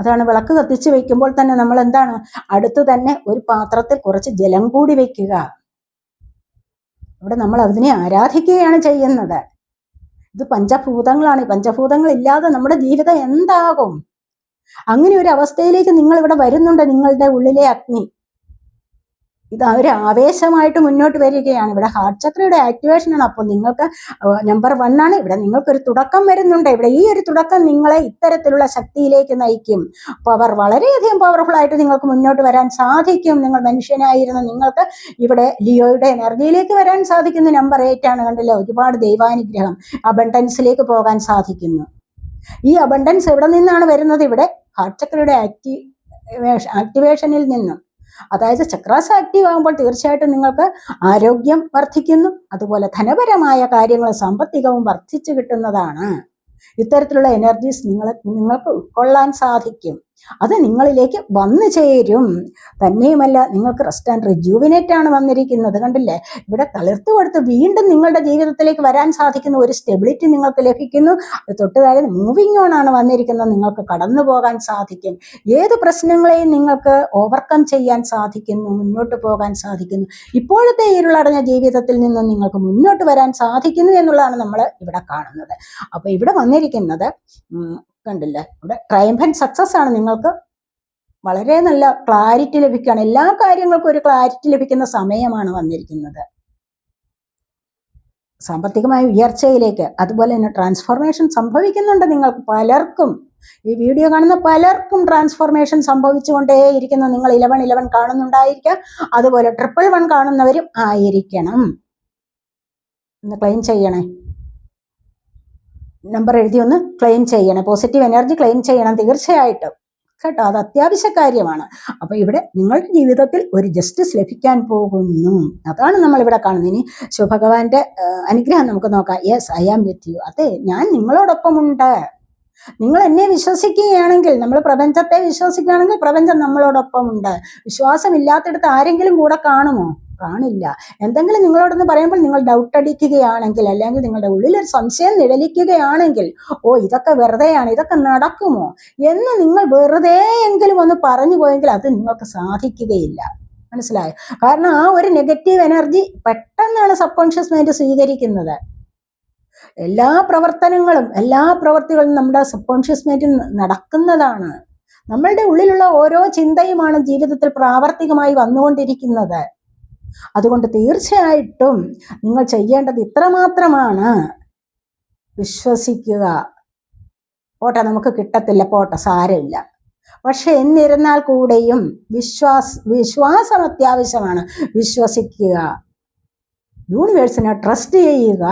അതാണ് വിളക്ക് കത്തിച്ചു വെക്കുമ്പോൾ തന്നെ നമ്മൾ എന്താണ്? അടുത്ത് തന്നെ ഒരു പാത്രത്തിൽ കുറച്ച് ജലം കൂടി വെക്കുക. ഇവിടെ നമ്മൾ അതിനെ ആരാധിക്കുകയാണ് ചെയ്യുന്നത്. ഇത് പഞ്ചഭൂതങ്ങളാണ്. പഞ്ചഭൂതങ്ങൾ ഇല്ലാതെ നമ്മുടെ ജീവിതം എന്താകും? അങ്ങനെ ഒരു അവസ്ഥയിലേക്ക് നിങ്ങൾ ഇവിടെ വരുന്നുണ്ട്. നിങ്ങളുടെ ഉള്ളിലെ അഗ്നി ഇത് ഒരു ആവേശമായിട്ട് മുന്നോട്ട് വരികയാണ്. ഇവിടെ ഹാർട്ട് ചക്രയുടെ ആക്ടിവേഷൻ ആണ്. അപ്പോൾ നിങ്ങൾക്ക് നമ്പർ 1 ആണ്. ഇവിടെ നിങ്ങൾക്കൊരു തുടക്കം വരുന്നുണ്ട്. ഇവിടെ ഈ ഒരു തുടക്കം നിങ്ങളെ ഇത്തരത്തിലുള്ള ശക്തിയിലേക്ക് നയിക്കും. പവർ, വളരെയധികം പവർഫുൾ ആയിട്ട് നിങ്ങൾക്ക് മുന്നോട്ട് വരാൻ സാധിക്കും. നിങ്ങൾ മനുഷ്യനായിരുന്ന നിങ്ങൾക്ക് ഇവിടെ ലിയോയുടെ എനർജിയിലേക്ക് വരാൻ സാധിക്കുന്നു. നമ്പർ 8 ആണ്. കണ്ടില്ലേ? ഒരുപാട് ദൈവാനുഗ്രഹം, അബണ്ടൻസിലേക്ക് പോകാൻ സാധിക്കുന്നു. ഈ അബണ്ടൻസ് എവിടെ നിന്നാണ് വരുന്നത്? ഇവിടെ ഹാർട്ട് ചക്രയുടെ ആക്ടിവേഷനിൽ നിന്നും. അതായത് ചക്രാസ് ആക്റ്റീവ് ആകുമ്പോൾ തീർച്ചയായിട്ടും നിങ്ങൾക്ക് ആരോഗ്യം വർദ്ധിക്കുന്നു. അതുപോലെ ധനപരമായ കാര്യങ്ങൾ, സാമ്പത്തികവും വർദ്ധിച്ചു കിട്ടുന്നതാണ്. ഇത്തരത്തിലുള്ള എനർജീസ് നിങ്ങൾക്ക് ഉൾക്കൊള്ളാൻ സാധിക്കും. അത് നിങ്ങളിലേക്ക് വന്നു ചേരും. തന്നെയുമല്ല, നിങ്ങൾക്ക് റെസ്റ്റ് ആൻഡ് റിജുവിനേറ്റ് ആണ് വന്നിരിക്കുന്നത്. കണ്ടില്ലേ? ഇവിടെ തളിർത്തു കൊടുത്ത് വീണ്ടും നിങ്ങളുടെ ജീവിതത്തിലേക്ക് വരാൻ സാധിക്കുന്ന ഒരു സ്റ്റെബിലിറ്റി നിങ്ങൾക്ക് ലഭിക്കുന്നു. അത് തൊട്ട് താഴെ മൂവിങ് ഓൺ ആണ് വന്നിരിക്കുന്നത്. നിങ്ങൾക്ക് കടന്നു പോകാൻ സാധിക്കും. ഏത് പ്രശ്നങ്ങളെയും നിങ്ങൾക്ക് ഓവർകം ചെയ്യാൻ സാധിക്കുന്നു, മുന്നോട്ട് പോകാൻ സാധിക്കുന്നു. ഇപ്പോഴത്തെ ഇരുളടഞ്ഞ ജീവിതത്തിൽ നിന്നും നിങ്ങൾക്ക് മുന്നോട്ട് വരാൻ സാധിക്കുന്നു എന്നുള്ളതാണ് നമ്മൾ ഇവിടെ കാണുന്നത്. അപ്പൊ ഇവിടെ വന്നിരിക്കുന്നത് കണ്ടില്ലേ? ഇവിടെ ട്രയംഫന്റ് സക്സസ് ആണ്. നിങ്ങൾക്ക് വളരെ നല്ല ക്ലാരിറ്റി ലഭിക്കുകയാണ്. എല്ലാ കാര്യങ്ങൾക്കും ഒരു ക്ലാരിറ്റി ലഭിക്കുന്ന സമയമാണ് വന്നിരിക്കുന്നത്. സാമ്പത്തികമായ ഉയർച്ചയിലേക്ക്, അതുപോലെ തന്നെ ട്രാൻസ്ഫോർമേഷൻ സംഭവിക്കുന്നുണ്ട്. നിങ്ങൾക്ക് പലർക്കും, ഈ വീഡിയോ കാണുന്ന പലർക്കും ട്രാൻസ്ഫോർമേഷൻ സംഭവിച്ചുകൊണ്ടേയിരിക്കുന്നു. നിങ്ങൾ 1111 കാണുന്നുണ്ടായിരിക്കാം. അതുപോലെ 111 കാണുന്നവരും ആയിരിക്കണം. ഒന്ന് ക്ലെയിം ചെയ്യണേ. നമ്പർ എഴുതി ഒന്ന് ക്ലെയിം ചെയ്യണം. പോസിറ്റീവ് എനർജി ക്ലെയിം ചെയ്യണം തീർച്ചയായിട്ടും. കേട്ടോ. അത് അത്യാവശ്യ കാര്യമാണ്. അപ്പൊ ഇവിടെ നിങ്ങളുടെ ജീവിതത്തിൽ ഒരു ജസ്റ്റിസ് ലഭിക്കാൻ പോകുന്നു. അതാണ് നമ്മൾ ഇവിടെ കാണുന്നത്. ഇനി ശിവഭഗവാന്റെ അനുഗ്രഹം നമുക്ക് നോക്കാം. Yes, I am with you. അതെ, ഞാൻ നിങ്ങളോടൊപ്പമുണ്ട്. നിങ്ങൾ എന്നെ വിശ്വസിക്കുകയാണെങ്കിൽ, നമ്മൾ പ്രപഞ്ചത്തെ വിശ്വസിക്കുകയാണെങ്കിൽ പ്രപഞ്ചം നമ്മളോടൊപ്പമുണ്ട്. വിശ്വാസമില്ലാത്തിടത്ത് ആരെങ്കിലും കൂടെ കാണുമോ? കാണില്ല. എന്തെങ്കിലും നിങ്ങളോടൊന്ന് പറയുമ്പോൾ നിങ്ങൾ ഡൗട്ട് അടിക്കുകയാണെങ്കിൽ, അല്ലെങ്കിൽ നിങ്ങളുടെ ഉള്ളിൽ ഒരു സംശയം നിഴലിക്കുകയാണെങ്കിൽ, ഓ ഇതൊക്കെ വെറുതെയാണ്, ഇതൊക്കെ നടക്കുമോ എന്ന് നിങ്ങൾ വെറുതെ എങ്കിലും ഒന്ന് പറഞ്ഞു പോയെങ്കിൽ അത് നിങ്ങൾക്ക് സാധിക്കുകയില്ല. മനസ്സിലായോ? കാരണം ആ ഒരു നെഗറ്റീവ് എനർജി പെട്ടെന്നാണ് സബ് കോൺഷ്യസ് മൈൻഡ് സ്വീകരിക്കുന്നത്. എല്ലാ പ്രവർത്തനങ്ങളും എല്ലാ പ്രവൃത്തികളും നമ്മുടെ സബ് കോൺഷ്യസ് മൈൻഡിൽ നടക്കുന്നതാണ്. നമ്മളുടെ ഉള്ളിലുള്ള ഓരോ ചിന്തയുമാണ് ജീവിതത്തിൽ പ്രാവർത്തികമായി വന്നുകൊണ്ടിരിക്കുന്നത്. അതുകൊണ്ട് തീർച്ചയായിട്ടും നിങ്ങൾ ചെയ്യേണ്ടത് ഇത്രമാത്രമാണ്: വിശ്വസിക്കുക. പോട്ടെ, നമുക്ക് കിട്ടത്തില്ല, പോട്ടെ, സാരമില്ല. പക്ഷെ എന്നിരുന്നാൽ കൂടെയും വിശ്വാസം അത്യാവശ്യമാണ്. വിശ്വസിക്കുക, യൂണിവേഴ്സിനെ ട്രസ്റ്റ് ചെയ്യുക.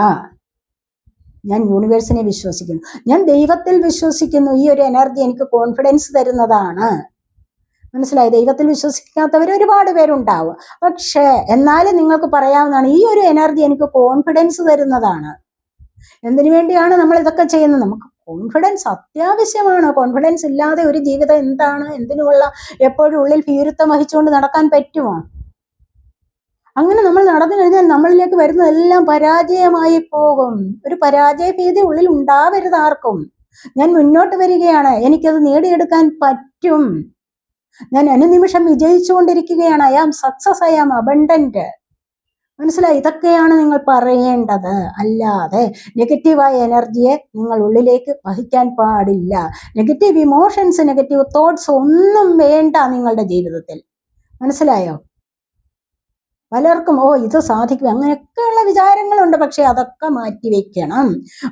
ഞാൻ യൂണിവേഴ്സിനെ വിശ്വസിക്കുന്നു, ഞാൻ ദൈവത്തിൽ വിശ്വസിക്കുന്നു. ഈ ഒരു എനർജി എനിക്ക് കോൺഫിഡൻസ് തരുന്നതാണ്. മനസ്സിലായി? ദൈവത്തിൽ വിശ്വസിക്കാത്തവർ ഒരുപാട് പേരുണ്ടാവും. പക്ഷേ എന്നാലും നിങ്ങൾക്ക് പറയാവുന്നതാണ്, ഈ ഒരു എനർജി എനിക്ക് കോൺഫിഡൻസ് തരുന്നതാണ്. എന്തിനു വേണ്ടിയാണ് നമ്മൾ ഇതൊക്കെ ചെയ്യുന്നത്? നമുക്ക് കോൺഫിഡൻസ് അത്യാവശ്യമാണ്. കോൺഫിഡൻസ് ഇല്ലാതെ ഒരു ജീവിതം എന്താണ്? എന്തിനുള്ള എപ്പോഴും ഉള്ളിൽ ഭീരുത്വം വഹിച്ചുകൊണ്ട് നടക്കാൻ പറ്റുമോ? അങ്ങനെ നമ്മൾ നടന്നു കഴിഞ്ഞാൽ നമ്മളിലേക്ക് വരുന്നതെല്ലാം പരാജയമായി പോകും. ഒരു പരാജയ ഭീതി ഉള്ളിൽ ഉണ്ടാവരുത് ആർക്കും. ഞാൻ മുന്നോട്ട് വരികയാണ്, എനിക്കത് നേടിയെടുക്കാൻ പറ്റും, ഞാൻ അനുനിമിഷം വിജയിച്ചുകൊണ്ടിരിക്കുകയാണ്, I am success, I am abundant. മനസ്സിലായി? ഇതൊക്കെയാണ് നിങ്ങൾ പറയേണ്ടത്. അല്ലാതെ നെഗറ്റീവായ എനർജിയെ നിങ്ങൾ ഉള്ളിലേക്ക് വഹിക്കാൻ പാടില്ല. നെഗറ്റീവ് ഇമോഷൻസ്, നെഗറ്റീവ് തോട്ട്സ് ഒന്നും വേണ്ട നിങ്ങളുടെ ജീവിതത്തിൽ. മനസ്സിലായോ? പലർക്കും ഓ ഇത് സാധിക്കും അങ്ങനെയൊക്കെയുള്ള വിചാരങ്ങളുണ്ട്. പക്ഷെ അതൊക്കെ മാറ്റിവെക്കണം.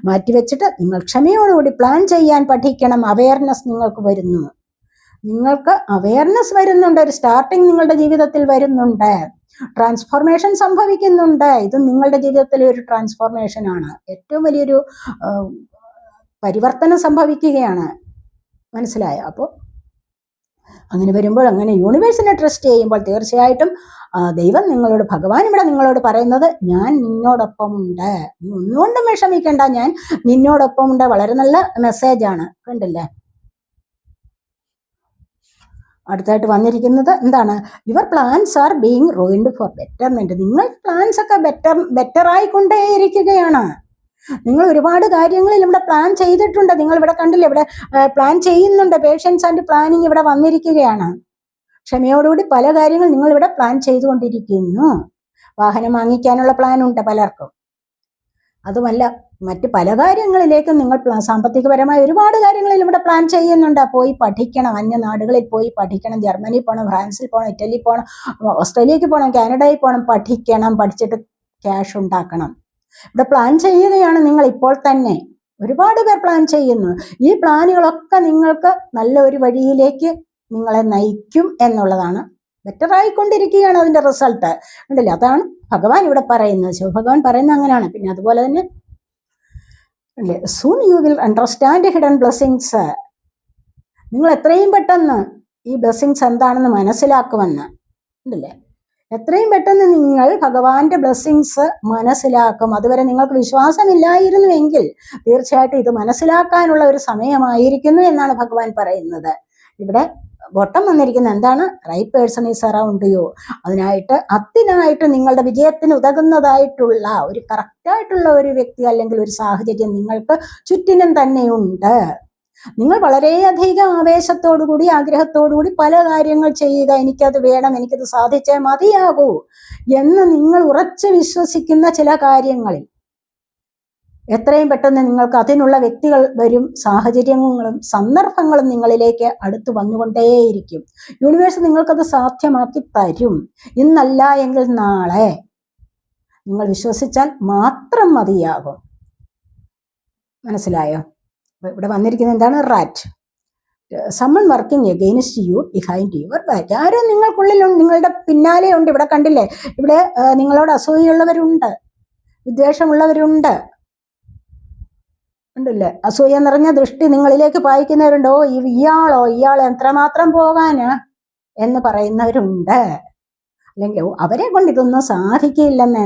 മാറ്റിവെച്ചിട്ട് നിങ്ങൾ ക്ഷമയോടുകൂടി പ്ലാൻ ചെയ്യാൻ പഠിക്കണം. അവയർനെസ് നിങ്ങൾക്ക് വരുന്നു. നിങ്ങൾക്ക് അവയർനെസ് വരുന്നുണ്ട്. ഒരു സ്റ്റാർട്ടിങ് നിങ്ങളുടെ ജീവിതത്തിൽ വരുന്നുണ്ട്. ട്രാൻസ്ഫോർമേഷൻ സംഭവിക്കുന്നുണ്ട്. ഇത് നിങ്ങളുടെ ജീവിതത്തിലെ ഒരു ട്രാൻസ്ഫോർമേഷൻ ആണ്. ഏറ്റവും വലിയൊരു പരിവർത്തനം സംഭവിക്കുകയാണ്. മനസ്സിലായോ? അപ്പോൾ അങ്ങനെ വരുമ്പോൾ, അങ്ങനെ യൂണിവേഴ്സിനെ ട്രസ്റ്റ് ചെയ്യുമ്പോൾ തീർച്ചയായിട്ടും ദൈവം നിങ്ങളോട്, ഭഗവാൻ ഇവിടെ നിങ്ങളോട് പറയുന്നത്, ഞാൻ നിന്നോടൊപ്പമുണ്ട്, നീ ഒന്നുകൊണ്ടും വിഷമിക്കണ്ട, ഞാൻ നിന്നോടൊപ്പമുണ്ട്. വളരെ നല്ല മെസ്സേജാണ്. കണ്ടില്ലേ? അടുത്തായിട്ട് വന്നിരിക്കുന്നത് എന്താണ്? Your plans are being ruined for betterment. നിങ്ങൾ പ്ലാൻസ് ഒക്കെ ബെറ്റർ ആയിക്കൊണ്ടേയിരിക്കുകയാണ്. നിങ്ങൾ ഒരുപാട് കാര്യങ്ങളിൽ ഇവിടെ പ്ലാൻ ചെയ്തിട്ടുണ്ട്. നിങ്ങൾ ഇവിടെ കണ്ടില്ലേ, ഇവിടെ പ്ലാൻ ചെയ്യുന്നുണ്ട്. പേഷ്യൻസ് ആൻഡ് പ്ലാനിങ് ഇവിടെ വന്നിരിക്കുകയാണ്. ക്ഷമയോടുകൂടി പല കാര്യങ്ങൾ നിങ്ങൾ ഇവിടെ പ്ലാൻ ചെയ്തുകൊണ്ടിരിക്കുന്നു. വാഹനം വാങ്ങിക്കാനുള്ള പ്ലാൻ ഉണ്ട് പലർക്കും. അതുമല്ല, മറ്റ് പല കാര്യങ്ങളിലേക്കും നിങ്ങൾ സാമ്പത്തികപരമായ ഒരുപാട് കാര്യങ്ങളിൽ ഇവിടെ പ്ലാൻ ചെയ്യുന്നുണ്ട്. പോയി പഠിക്കണം, അന്യ നാടുകളിൽ പോയി പഠിക്കണം. ജർമ്മനി പോകണം, ഫ്രാൻസിൽ പോകണം, ഇറ്റലി പോകണം, ഓസ്ട്രേലിയക്ക് പോകണം, കാനഡയിൽ പോകണം. പഠിക്കണം, പഠിച്ചിട്ട് ക്യാഷ് ഉണ്ടാക്കണം. ഇവിടെ പ്ലാൻ ചെയ്യുകയാണ് നിങ്ങൾ ഇപ്പോൾ തന്നെ. ഒരുപാട് പേർ പ്ലാൻ ചെയ്യുന്നു. ഈ പ്ലാനുകളൊക്കെ നിങ്ങൾക്ക് നല്ല ഒരു വഴിയിലേക്ക് നിങ്ങളെ നയിക്കും എന്നുള്ളതാണ്. ബെറ്റർ ആയിക്കൊണ്ടിരിക്കുകയാണ് അതിന്റെ റിസൾട്ട്. ഉണ്ടല്ലേ? അതാണ് ഭഗവാൻ ഇവിടെ പറയുന്നത്. ശിവഭഗവാൻ പറയുന്നത് അങ്ങനെയാണ്. പിന്നെ അതുപോലെ തന്നെ അല്ലേ, soon you will understand hidden blessings. നിങ്ങൾ എത്രയും പെട്ടെന്ന് ഈ ബ്ലെസ്സിങ്സ് എന്താണെന്ന് മനസ്സിലാക്കുമെന്ന്. ഉണ്ടല്ലേ? എത്രയും പെട്ടെന്ന് നിങ്ങൾ ഭഗവാന്റെ ബ്ലെസ്സിങ്സ് മനസ്സിലാക്കും. അതുവരെ നിങ്ങൾക്ക് വിശ്വാസമില്ലായിരുന്നുവെങ്കിൽ തീർച്ചയായിട്ടും ഇത് മനസ്സിലാക്കാനുള്ള ഒരു സമയമായിരിക്കുന്നു എന്നാണ് ഭഗവാൻ പറയുന്നത്. ഇവിടെ ബോട്ടം വന്നിരിക്കുന്നത് എന്താണ്? Right person is around you. അതിനായിട്ട് നിങ്ങളുടെ വിജയത്തിന് ഉതകുന്നതായിട്ടുള്ള ഒരു കറക്റ്റായിട്ടുള്ള ഒരു വ്യക്തി അല്ലെങ്കിൽ ഒരു സാഹചര്യം നിങ്ങൾക്ക് ചുറ്റിനും തന്നെയുണ്ട്. നിങ്ങൾ വളരെയധികം ആവേശത്തോടുകൂടി ആഗ്രഹത്തോടുകൂടി പല കാര്യങ്ങൾ ചെയ്യുക. എനിക്കത് വേണം, എനിക്കത് സാധിച്ചേ മതിയാകൂ എന്ന് നിങ്ങൾ ഉറച്ചു വിശ്വസിക്കുന്ന ചില കാര്യങ്ങളിൽ എത്രയും പെട്ടെന്ന് നിങ്ങൾക്ക് അതിനുള്ള വ്യക്തികൾ വരും, സാഹചര്യങ്ങളും സന്ദർഭങ്ങളും നിങ്ങളിലേക്ക് അടുത്ത് വന്നുകൊണ്ടേയിരിക്കും. യൂണിവേഴ്സ് നിങ്ങൾക്കത് സാധ്യമാക്കി തരും. ഇന്നല്ല എങ്കിൽ നാളെ നിങ്ങൾ വിശ്വസിച്ചാൽ മാത്രം മതിയാകും. മനസ്സിലായോ? ഇവിടെ വന്നിരിക്കുന്നത് എന്താണ്? Rat. Someone working against you behind your back. ആരും നിങ്ങൾക്കുള്ളിലുണ്ട്, നിങ്ങളുടെ പിന്നാലെ ഉണ്ട്. ഇവിടെ കണ്ടില്ലേ, ഇവിടെ നിങ്ങളോട് അസൂയുള്ളവരുണ്ട്, വിദ്വേഷമുള്ളവരുണ്ട്. ഉണ്ടല്ലേ, അസൂയ നിറഞ്ഞ ദൃഷ്ടി നിങ്ങളിലേക്ക് പായിക്കുന്നവരുണ്ടോ. ഇയാൾ എത്രമാത്രം പോകാന് എന്ന് പറയുന്നവരുണ്ട്. അല്ലെങ്കിൽ അവരെ കൊണ്ട് ഇതൊന്നും സാധിക്കില്ലെന്നേ,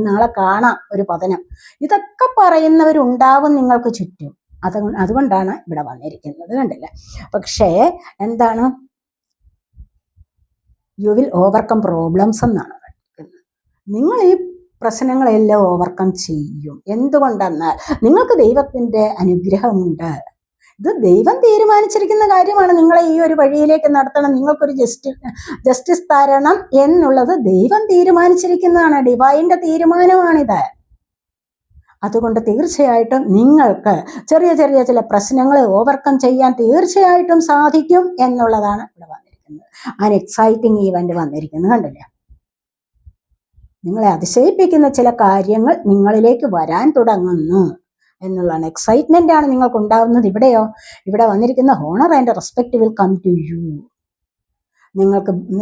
നാളെ കാണാം ഒരു പതനം, ഇതൊക്കെ പറയുന്നവരുണ്ടാവും നിങ്ങൾക്ക് ചുറ്റും. അതുകൊണ്ടാണ് ഇവിടെ വന്നിരിക്കുന്നത്, കണ്ടില്ലേ. പക്ഷേ എന്താണ്, യു വിൽ ഓവർകം പ്രോബ്ലംസ് എന്നാണ് പഠിക്കുന്നത്. നിങ്ങൾ ഈ പ്രശ്നങ്ങളെല്ലാം ഓവർകം ചെയ്യും. എന്തുകൊണ്ടെന്നാൽ നിങ്ങൾക്ക് ദൈവത്തിൻ്റെ അനുഗ്രഹമുണ്ട്. ഇത് ദൈവം തീരുമാനിച്ചിരിക്കുന്ന കാര്യമാണ്. നിങ്ങളെ ഈ ഒരു വഴിയിലേക്ക് നടത്തണം, നിങ്ങൾക്കൊരു ജസ്റ്റിസ് തരണം എന്നുള്ളത് ദൈവം തീരുമാനിച്ചിരിക്കുന്നതാണ്. ഡിവൈൻ്റെ തീരുമാനമാണിത്. അതുകൊണ്ട് തീർച്ചയായിട്ടും നിങ്ങൾക്ക് ചെറിയ ചെറിയ ചില പ്രശ്നങ്ങളെ ഓവർകം ചെയ്യാൻ തീർച്ചയായിട്ടും സാധിക്കും എന്നുള്ളതാണ് ഇവിടെ വന്നിരിക്കുന്നത്. ആൻ എക്സൈറ്റിംഗ് ഈവന്റ് വന്നിരിക്കുന്നത്, കണ്ടില്ലേ. നിങ്ങളെ അതിശയിപ്പിക്കുന്ന ചില കാര്യങ്ങൾ നിങ്ങളിലേക്ക് വരാൻ തുടങ്ങുന്നു എന്നുള്ളതാണ്. എക്സൈറ്റ്മെന്റ് ആണ് നിങ്ങൾക്ക് ഉണ്ടാകുന്നത്. ഇവിടെ വന്നിരിക്കുന്ന honour and respect will come to you.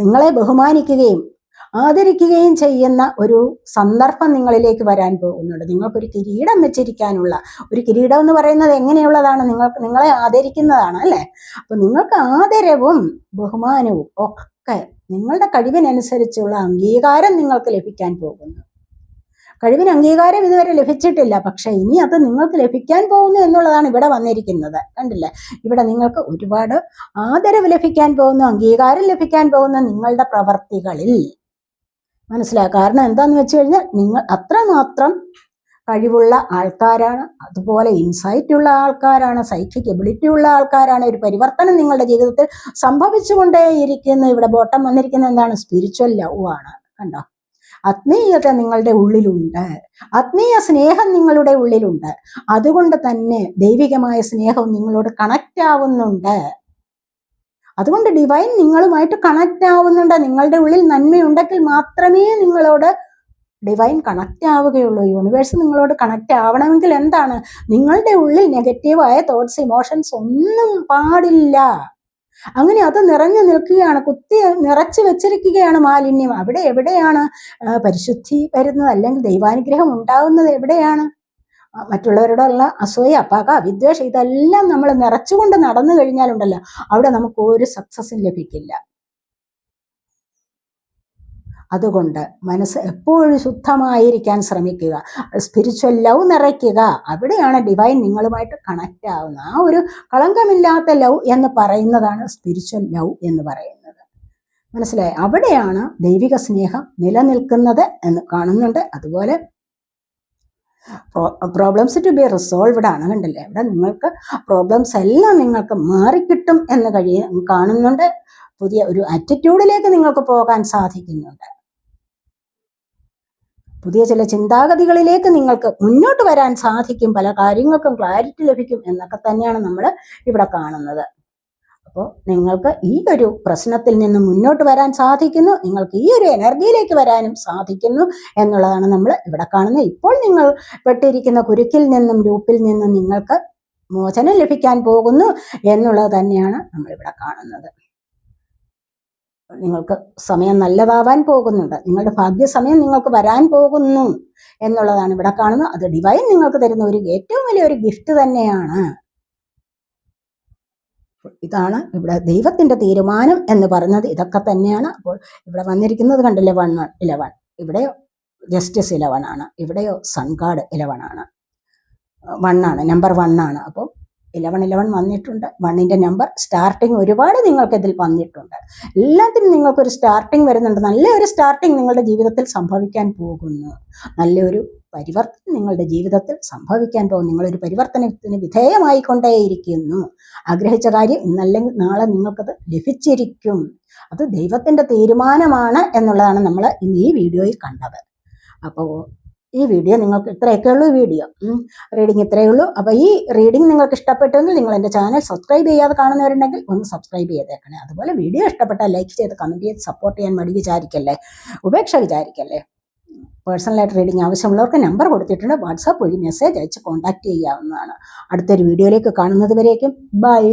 നിങ്ങളെ ബഹുമാനിക്കുകയും ആദരിക്കുകയും ചെയ്യുന്ന ഒരു സന്ദർഭം നിങ്ങളിലേക്ക് വരാൻ പോകുന്നുണ്ട്. നിങ്ങൾക്കൊരു കിരീടം വെച്ചിരിക്കാനുള്ള, ഒരു കിരീടം എന്ന് പറയുന്നത് എങ്ങനെയുള്ളതാണ്, നിങ്ങളെ ആദരിക്കുന്നതാണ് അല്ലേ. അപ്പൊ നിങ്ങൾക്ക് ആദരവും ബഹുമാനവും ഒക്കെ നിങ്ങളുടെ കഴിവിനനുസരിച്ചുള്ള അംഗീകാരം നിങ്ങൾക്ക് ലഭിക്കാൻ പോകുന്നു. കഴിവിന് അംഗീകാരം ഇതുവരെ ലഭിച്ചിട്ടില്ല, പക്ഷെ ഇനി അത് നിങ്ങൾക്ക് ലഭിക്കാൻ പോകുന്നു എന്നുള്ളതാണ് ഇവിടെ വന്നിരിക്കുന്നത്, കണ്ടില്ലേ. ഇവിടെ നിങ്ങൾക്ക് ഒരുപാട് ആദരവ് ലഭിക്കാൻ പോകുന്നു, അംഗീകാരം ലഭിക്കാൻ പോകുന്നു നിങ്ങളുടെ പ്രവർത്തികളിൽ. മനസ്സിലാക്കുക. കാരണം എന്താന്ന് വെച്ച് കഴിഞ്ഞാൽ നിങ്ങൾ അത്രമാത്രം കഴിവുള്ള ആൾക്കാരാണ്, അതുപോലെ ഇൻസൈറ്റ് ഉള്ള ആൾക്കാരാണ്, സൈക്കിക് എബിലിറ്റി ഉള്ള ആൾക്കാരാണ്. ഒരു പരിവർത്തനം നിങ്ങളുടെ ജീവിതത്തിൽ സംഭവിച്ചുകൊണ്ടേയിരിക്കുന്നു. ഇവിടെ ബോട്ടം വന്നിരിക്കുന്നത് എന്താണ്, സ്പിരിച്വൽ ലവ് ആണ്. കണ്ടോ, ആത്മീയത നിങ്ങളുടെ ഉള്ളിലുണ്ട്, ആത്മീയ സ്നേഹം നിങ്ങളുടെ ഉള്ളിലുണ്ട്. അതുകൊണ്ട് തന്നെ ദൈവികമായ സ്നേഹം നിങ്ങളോട് കണക്റ്റ് ആവുന്നുണ്ട്. അതുകൊണ്ട് ഡിവൈൻ നിങ്ങളുമായിട്ട് കണക്റ്റ് ആവുന്നുണ്ട്. നിങ്ങളുടെ ഉള്ളിൽ നന്മയുണ്ടെങ്കിൽ മാത്രമേ നിങ്ങളോട് ഡിവൈൻ കണക്റ്റ് ആവുകയുള്ളൂ. യൂണിവേഴ്സ് നിങ്ങളോട് കണക്റ്റ് ആവണമെങ്കിൽ എന്താണ്, നിങ്ങളുടെ ഉള്ളിൽ നെഗറ്റീവായ തോട്ട്സ്, ഇമോഷൻസ് ഒന്നും പാടില്ല. അങ്ങനെ അത് നിറഞ്ഞു നിൽക്കുകയാണ്, നിറച്ചു വെച്ചിരിക്കുകയാണ് മാലിന്യം. എവിടെയാണ് പരിശുദ്ധി വരുന്നത്, അല്ലെങ്കിൽ ദൈവാനുഗ്രഹം ഉണ്ടാവുന്നത് എവിടെയാണ്? മറ്റുള്ളവരോടുള്ള അസൂയ, പക, വിദ്വേഷം ഇതെല്ലാം നമ്മൾ നിറച്ചുകൊണ്ട് നടന്നു കഴിഞ്ഞാലുണ്ടല്ലോ, അവിടെ നമുക്ക് ഒരു സക്സസും ലഭിക്കില്ല. അതുകൊണ്ട് മനസ്സ് എപ്പോഴും ശുദ്ധമായിരിക്കാൻ ശ്രമിക്കുക, സ്പിരിച്വൽ ലവ് നിറയ്ക്കുക. അവിടെയാണ് ഡിവൈൻ നിങ്ങളുമായിട്ട് കണക്റ്റ് ആവുന്നത്. ആ ഒരു കളങ്കമില്ലാത്ത ലവ് എന്ന് പറയുന്നതാണ് സ്പിരിച്വൽ ലവ് എന്ന് പറയുന്നത്. മനസ്സിലായി? അവിടെയാണ് ദൈവിക സ്നേഹം നിലനിൽക്കുന്നത് എന്ന് കാണുന്നുണ്ട്. അതുപോലെ പ്രോബ്ലംസ് ടു ബി റിസോൾവ്ഡ് ആണ്, കണ്ടില്ലേ. ഇവിടെ നിങ്ങൾക്ക് പ്രോബ്ലംസ് എല്ലാം നിങ്ങൾക്ക് മാറിക്കിട്ടും എന്ന് കാണുന്നുണ്ട്. പുതിയ ഒരു ആറ്റിറ്റ്യൂഡിലേക്ക് നിങ്ങൾക്ക് പോകാൻ സാധിക്കുന്നുണ്ട്. പുതിയ ചില ചിന്താഗതികളിലേക്ക് നിങ്ങൾക്ക് മുന്നോട്ട് വരാൻ സാധിക്കും. പല കാര്യങ്ങൾക്കും ക്ലാരിറ്റി ലഭിക്കും എന്നൊക്കെ തന്നെയാണ് നമ്മൾ ഇവിടെ കാണുന്നത്. അപ്പോൾ നിങ്ങൾക്ക് ഈ ഒരു പ്രശ്നത്തിൽ നിന്ന് മുന്നോട്ട് വരാൻ സാധിക്കുന്നു, നിങ്ങൾക്ക് ഈ ഒരു എനർജിയിലേക്ക് വരാനും സാധിക്കുന്നു എന്നുള്ളതാണ് നമ്മൾ ഇവിടെ കാണുന്നത്. ഇപ്പോൾ നിങ്ങൾ പെട്ടിരിക്കുന്ന കുരുക്കിൽ നിന്നും ലൂപ്പിൽ നിന്നും നിങ്ങൾക്ക് മോചനം ലഭിക്കാൻ പോകുന്നു എന്നുള്ളത് തന്നെയാണ് നമ്മളിവിടെ കാണുന്നത്. നിങ്ങൾക്ക് സമയം നല്ലതാവാൻ പോകുന്നുണ്ട്, നിങ്ങളുടെ ഭാഗ്യസമയം നിങ്ങൾക്ക് വരാൻ പോകുന്നു എന്നുള്ളതാണ് ഇവിടെ കാണുന്നത്. അത് ഡിവൈൻ നിങ്ങൾക്ക് തരുന്ന ഒരു ഏറ്റവും വലിയൊരു ഗിഫ്റ്റ് തന്നെയാണ്. ഇതാണ് ഇവിടെ ദൈവത്തിന്റെ തീരുമാനം എന്ന് പറഞ്ഞത് ഇതൊക്കെ തന്നെയാണ്. അപ്പോൾ ഇവിടെ വന്നിരിക്കുന്നത് കണ്ടില്ലേ, 11. ഇവിടെയോ ജസ്റ്റിസ് 11 ആണ്, ഇവിടെയോ സൺ ഗാഡ് 11 ആണ്, 1 ആണ്, നമ്പർ 1 ആണ്. അപ്പോൾ 11 വന്നിട്ടുണ്ട്. 1ന്റെ നമ്പർ സ്റ്റാർട്ടിങ് ഒരുപാട് നിങ്ങൾക്ക് ഇതിൽ വന്നിട്ടുണ്ട്. എല്ലാത്തിനും നിങ്ങൾക്കൊരു സ്റ്റാർട്ടിങ് വരുന്നുണ്ട്. നല്ലൊരു സ്റ്റാർട്ടിങ് നിങ്ങളുടെ ജീവിതത്തിൽ സംഭവിക്കാൻ പോകുന്നു. നല്ലൊരു പരിവർത്തനം നിങ്ങളുടെ ജീവിതത്തിൽ സംഭവിക്കാൻ പോകുന്നു. നിങ്ങളൊരു പരിവർത്തനത്തിന് വിധേയമായിക്കൊണ്ടേയിരിക്കുന്നു. ആഗ്രഹിച്ച കാര്യം ഇന്നല്ലെങ്കിൽ നാളെ നിങ്ങൾക്കത് ലഭിച്ചിരിക്കും. അത് ദൈവത്തിന്റെ തീരുമാനമാണ് എന്നുള്ളതാണ് നമ്മൾ ഇന്ന് ഈ വീഡിയോയിൽ കണ്ടത്. അപ്പോൾ ഈ വീഡിയോ നിങ്ങൾക്ക് ഇത്രയൊക്കെ ഉള്ളൂ. റീഡിങ് ഇത്രയേ ഉള്ളൂ. അപ്പോൾ ഈ റീഡിങ് നിങ്ങൾക്ക് ഇഷ്ടപ്പെട്ടെങ്കിൽ നിങ്ങൾ എൻ്റെ ചാനൽ സബ്സ്ക്രൈബ് ചെയ്യാതെ കാണുന്നവരുണ്ടെങ്കിൽ ഒന്ന് സബ്സ്ക്രൈബ് ചെയ്തേക്കണേ. അതുപോലെ വീഡിയോ ഇഷ്ടപ്പെട്ടാൽ ലൈക്ക് ചെയ്ത് കമൻറ്റ് ചെയ്ത് സപ്പോർട്ട് ചെയ്യാൻ മടി വിചാരിക്കല്ലേ, ഉപേക്ഷ വിചാരിക്കല്ലേ. പേഴ്സണലായിട്ട് റീഡിങ് ആവശ്യമുള്ളവർക്ക് നമ്പർ കൊടുത്തിട്ടുണ്ട്, വാട്സാപ്പ് വഴി മെസ്സേജ് അയച്ച് കോൺടാക്ട് ചെയ്യാവുന്നതാണ്. അടുത്തൊരു വീഡിയോയിലേക്ക് കാണുന്നത് വരേക്കും ബൈ.